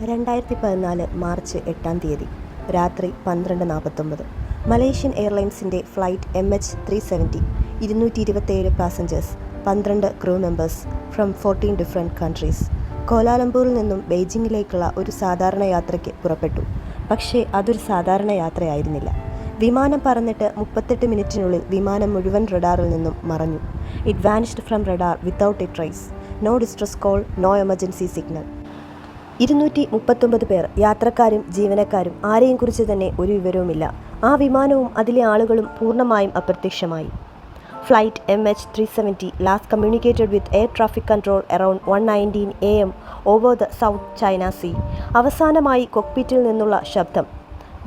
2014 March 8 രാത്രി 12:49 Malaysian എയർലൈൻസിൻ്റെ flight MH370 227 passengers 12 crew members from 14 different countries കോലാലംപൂരിൽ നിന്നും ബെയ്ജിങ്ങിലേക്കുള്ള ഒരു സാധാരണ യാത്രയ്ക്ക് പുറപ്പെട്ടു. പക്ഷേ അതൊരു സാധാരണ യാത്രയായിരുന്നില്ല. വിമാനം പറന്നിട്ട് 38 മിനിറ്റിനുള്ളിൽ വിമാനം മുഴുവൻ റഡാറിൽ നിന്നും മറഞ്ഞു. It vanished from radar without a trace. No distress call, no emergency signal. 239 പേർ, യാത്രക്കാരും ജീവനക്കാരും, ആരെയും കുറിച്ച് തന്നെ ഒരു വിവരവുമില്ല. ആ വിമാനവും അതിലെ ആളുകളും പൂർണ്ണമായും അപ്രത്യക്ഷമായി. Flight MH370 last communicated with air traffic control around 1:19 AM over the south China sea. അവസാനമായി കോക്പിറ്റിൽ നിന്നുള്ള ശബ്ദം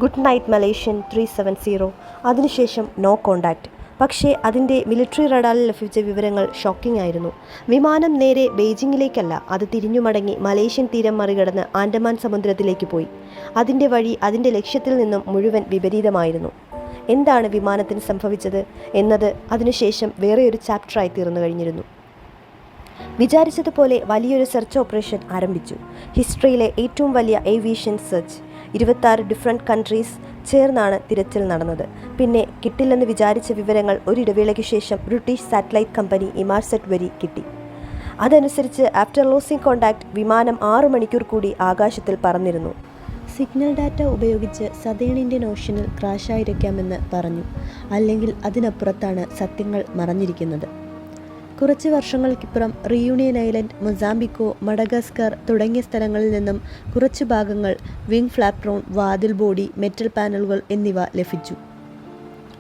ഗുഡ് നൈറ്റ് മലേഷ്യൻ 370. അതിനുശേഷം നോ കോണ്ടാക്ട്. പക്ഷേ അതിൻ്റെ മിലിറ്ററി റഡാറിൽ ലഭിച്ച വിവരങ്ങൾ ഷോക്കിംഗ് ആയിരുന്നു. വിമാനം നേരെ ബെയ്ജിങ്ങിലേക്കല്ല, അത് തിരിഞ്ഞു മടങ്ങി മലേഷ്യൻ തീരം മറികടന്ന് ആൻഡമാൻ സമുദ്രത്തിലേക്ക് പോയി. അതിൻ്റെ വഴി അതിൻ്റെ ലക്ഷ്യത്തിൽ നിന്നും മുഴുവൻ വിപരീതമായിരുന്നു. എന്താണ് വിമാനത്തിന് സംഭവിച്ചത് എന്നത് അതിനുശേഷം വേറെയൊരു ചാപ്റ്ററായി തീർന്നു കഴിഞ്ഞിരുന്നു. വിചാരിച്ചതുപോലെ വലിയൊരു സെർച്ച് ഓപ്പറേഷൻ ആരംഭിച്ചു. ഹിസ്റ്ററിയിലെ ഏറ്റവും വലിയ ഏവിയേഷൻ സെർച്ച്. 26 ഡിഫറെൻറ്റ് കൺട്രീസ് ചേർന്നാണ് തിരച്ചിൽ നടന്നത്. പിന്നെ കിട്ടില്ലെന്ന് വിചാരിച്ച വിവരങ്ങൾ ഒരിടവേളയ്ക്ക് ശേഷം ബ്രിട്ടീഷ് സാറ്റലൈറ്റ് കമ്പനി ഇമാർസെറ്റ് വഴി കിട്ടി. അതനുസരിച്ച് ആഫ്റ്റർ ലോസിംഗ് കോണ്ടാക്ട് വിമാനം 6 മണിക്കൂർ കൂടി ആകാശത്തിൽ പറന്നിരുന്നു. സിഗ്നൽ ഡാറ്റ ഉപയോഗിച്ച് സതേൺ ഇന്ത്യൻ ഓഷ്യനിൽ ക്രാഷായിരിക്കാമെന്ന് പറഞ്ഞു. അല്ലെങ്കിൽ അതിനപ്പുറത്താണ് സത്യങ്ങൾ മറഞ്ഞിരിക്കുന്നത്. കുറച്ച് വർഷങ്ങൾക്കിപ്പുറം റിയൂണിയൻ ഐലൻഡ്, മൊസാംബിക്കോ, മഡഗസ്കർ തുടങ്ങിയ സ്ഥലങ്ങളിൽ നിന്നും കുറച്ച് ഭാഗങ്ങൾ, വിങ് ഫ്ലാപ്രോൺ, വാതിൽ ബോഡി, മെറ്റൽ പാനലുകൾ എന്നിവ ലഭിച്ചു.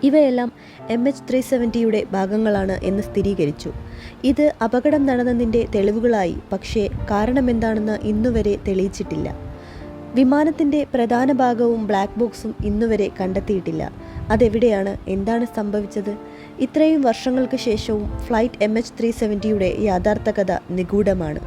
ഇവയെല്ലാം MH370യുടെ ഭാഗങ്ങളാണ് എന്ന് സ്ഥിരീകരിച്ചു. ഇത് അപകടം നടന്നതിൻ്റെ തെളിവുകളായി. പക്ഷേ കാരണമെന്താണെന്ന് ഇന്നുവരെ തെളിയിച്ചിട്ടില്ല. വിമാനത്തിൻ്റെ പ്രധാന ഭാഗവും ബ്ലാക്ക് ബോക്സും ഇന്നുവരെ കണ്ടെത്തിയിട്ടില്ല. അതെവിടെയാണ്, എന്താണ് സംഭവിച്ചത്? ഇത്രയും വർഷങ്ങൾക്ക് ശേഷവും ഫ്ലൈറ്റ് MH370യുടെ യഥാർത്ഥ കഥ നിഗൂഢമാണ്.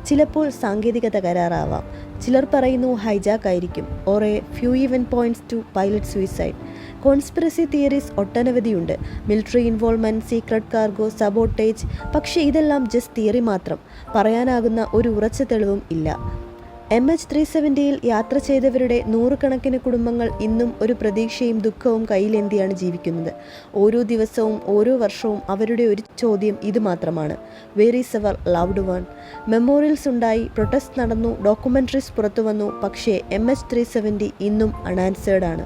ചിലപ്പോൾ സാങ്കേതിക തകരാറാവാം. ചിലർ പറയുന്നു ഹൈജാക്ക് ആയിരിക്കും. Or a few even points to pilot suicide. Conspiracy theories ഒട്ടനവധിയുണ്ട്. Military involvement, secret cargo, sabotage. പക്ഷേ ഇതെല്ലാം ജസ്റ്റ് തിയറി മാത്രം. പറയാനാകുന്ന ഒരു ഉറച്ച തെളിവും ഇല്ല. MH370യിൽ യാത്ര ചെയ്തവരുടെ നൂറുകണക്കിന് കുടുംബങ്ങൾ ഇന്നും ഒരു പ്രതീക്ഷയും ദുഃഖവും കയ്യിലേന്തിയാണ് ജീവിക്കുന്നത്. ഓരോ ദിവസവും ഓരോ വർഷവും അവരുടെ ഒരു ചോദ്യം ഇത് മാത്രമാണ്: where is our loved one? Memorials ഉണ്ടായി, പ്രൊട്ടസ്റ്റ് നടന്നു, ഡോക്യുമെൻ്ററീസ് പുറത്തു വന്നു. പക്ഷേ MH370 ഇന്നും അൺആൻസേർഡ് ആണ്.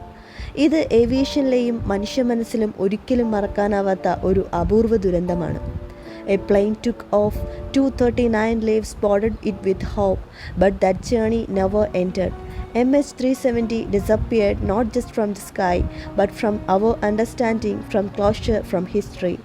ഇത് ഏവിയേഷനിലെയും മനുഷ്യ മനസ്സിലും ഒരിക്കലും മറക്കാനാവാത്ത ഒരു അപൂർവ ദുരന്തമാണ്. A plane took off, 239 lives boarded it with hope, but that journey never ended. MH370 disappeared not just from the sky, but from our understanding, from closure, from history.